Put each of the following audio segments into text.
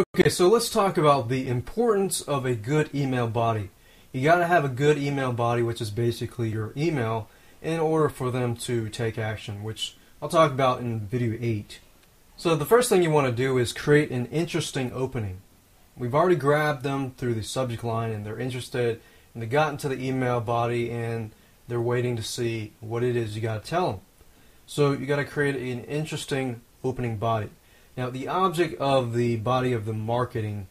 Okay, so let's talk about the importance of a good email body. You got to have a good email body, which is basically your email, in order for them to take action, which I'll talk about in video 8. So the first thing you want to do is create an interesting opening. We've already grabbed them through the subject line and they're interested and they got into the email body and they're waiting to see what it is you got to tell them. So you got to create an interesting opening body. Now the object of the body of the marketing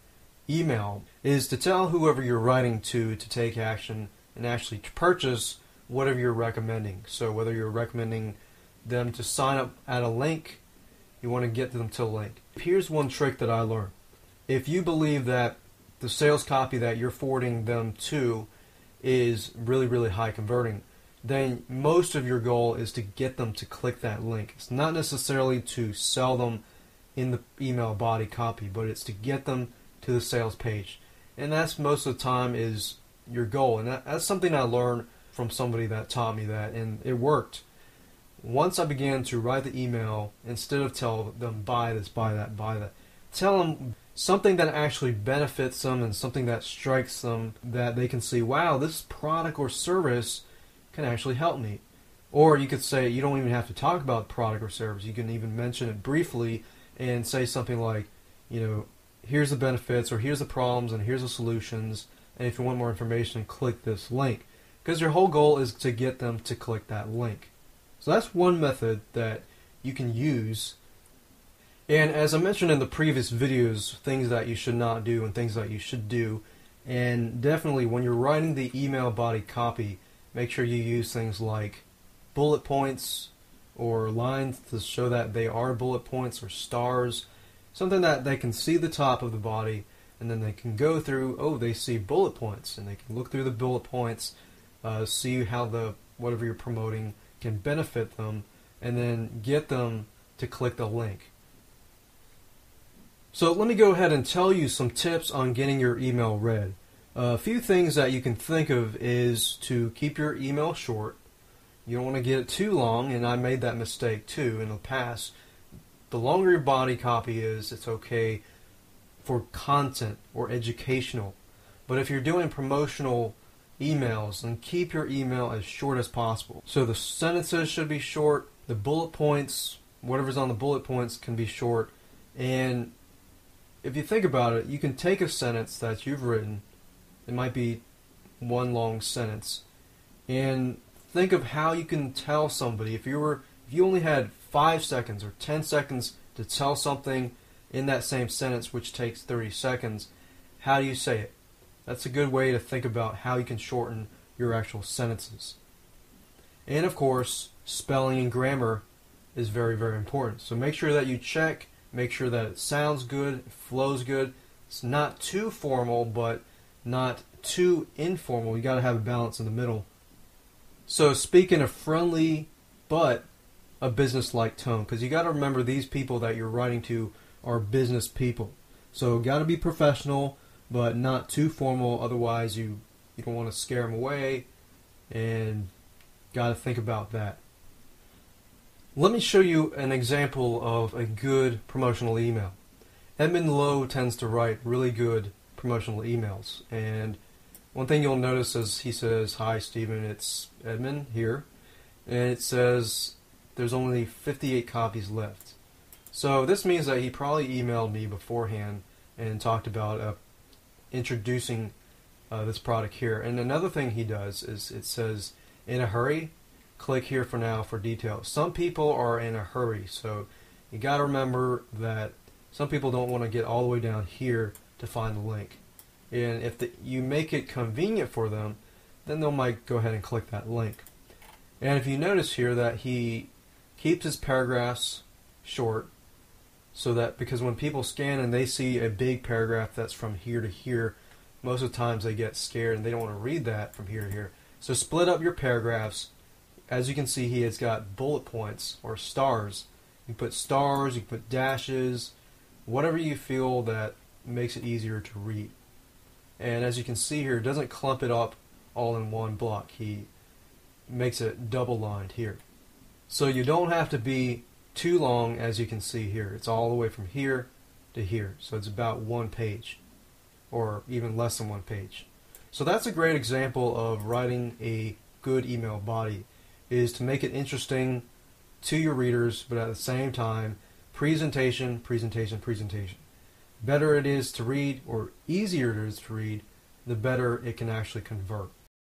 email is to tell whoever you're writing to take action and actually to purchase whatever you're recommending. So whether you're recommending them to sign up at a link, you want to get them to a link. Here's one trick that I learned. If you believe that the sales copy that you're forwarding them to is really high converting, then most of your goal is to get them to click that link. It's not necessarily to sell them in the email body copy, but it's to get them to the sales page. And that's most of the time is your goal. And that's something I learned from somebody that taught me that, and it worked. Once I began to write the email, instead of tell them buy this, buy that, tell them something that actually benefits them and something that strikes them that they can see, wow, this product or service can actually help me. Or you could say, you don't even have to talk about product or service. You can even mention it briefly and say something like, here's the benefits or here's the problems and here's the solutions. And if you want more information, click this link. Because your whole goal is to get them to click that link. So that's one method that you can use. And as I mentioned in the previous videos, things that you should not do and things that you should do. And definitely when you're writing the email body copy, make sure you use things like bullet points or lines to show that they are bullet points or stars. Something that they can see the top of the body and then they can go through, oh, they see bullet points. And they can look through the bullet points, see how the whatever you're promoting can benefit them, and then get them to click the link. So let me go ahead and tell you some tips on getting your email read. A few things that you can think of is to keep your email short. You don't want to get it too long, and I made that mistake too in the past. The longer your body copy is, it's okay for content or educational. But if you're doing promotional emails, then keep your email as short as possible. So the sentences should be short, the bullet points, whatever's on the bullet points can be short, and if you think about it, you can take a sentence that you've written, it might be one long sentence, and think of how you can tell somebody, if you only had 5 seconds or 10 seconds to tell something in that same sentence, which takes 30 seconds, how do you say it? That's a good way to think about how you can shorten your actual sentences. And of course, spelling and grammar is very important. So make sure that you check, make sure that it sounds good, it flows good. It's not too formal, but not too informal. You got to have a balance in the middle. So speak in a friendly but a business-like tone, because you got to remember these people that you're writing to are business people. So got to be professional, but not too formal. Otherwise, you don't want to scare them away, and got to think about that. Let me show you an example of a good promotional email. Edmund Lowe tends to write really good promotional emails, and one thing you'll notice is he says, "Hi Stephen, it's Edmund here," and it says there's only 58 copies left. So this means that he probably emailed me beforehand and talked about introducing this product here. And another thing he does is it says, "In a hurry, click here for now for details." Some people are in a hurry, so you got to remember that some people don't want to get all the way down here to find the link. And if you make it convenient for them, then they might go ahead and click that link. And if you notice here that he keeps his paragraphs short, so that because when people scan and they see a big paragraph that's from here to here, most of the times they get scared and they don't want to read that from here to here. So split up your paragraphs. As you can see, he has got bullet points or stars. You can put stars, you can put dashes, whatever you feel that makes it easier to read. And as you can see here, it doesn't clump it up all in one block. He makes it double lined here. So you don't have to be too long, as you can see here. It's all the way from here to here. So it's about 1 page, or even less than 1 page. So that's a great example of writing a good email body, is to make it interesting to your readers, but at the same time, presentation, presentation, presentation. Better it is to read, or easier it is to read, the better it can actually convert.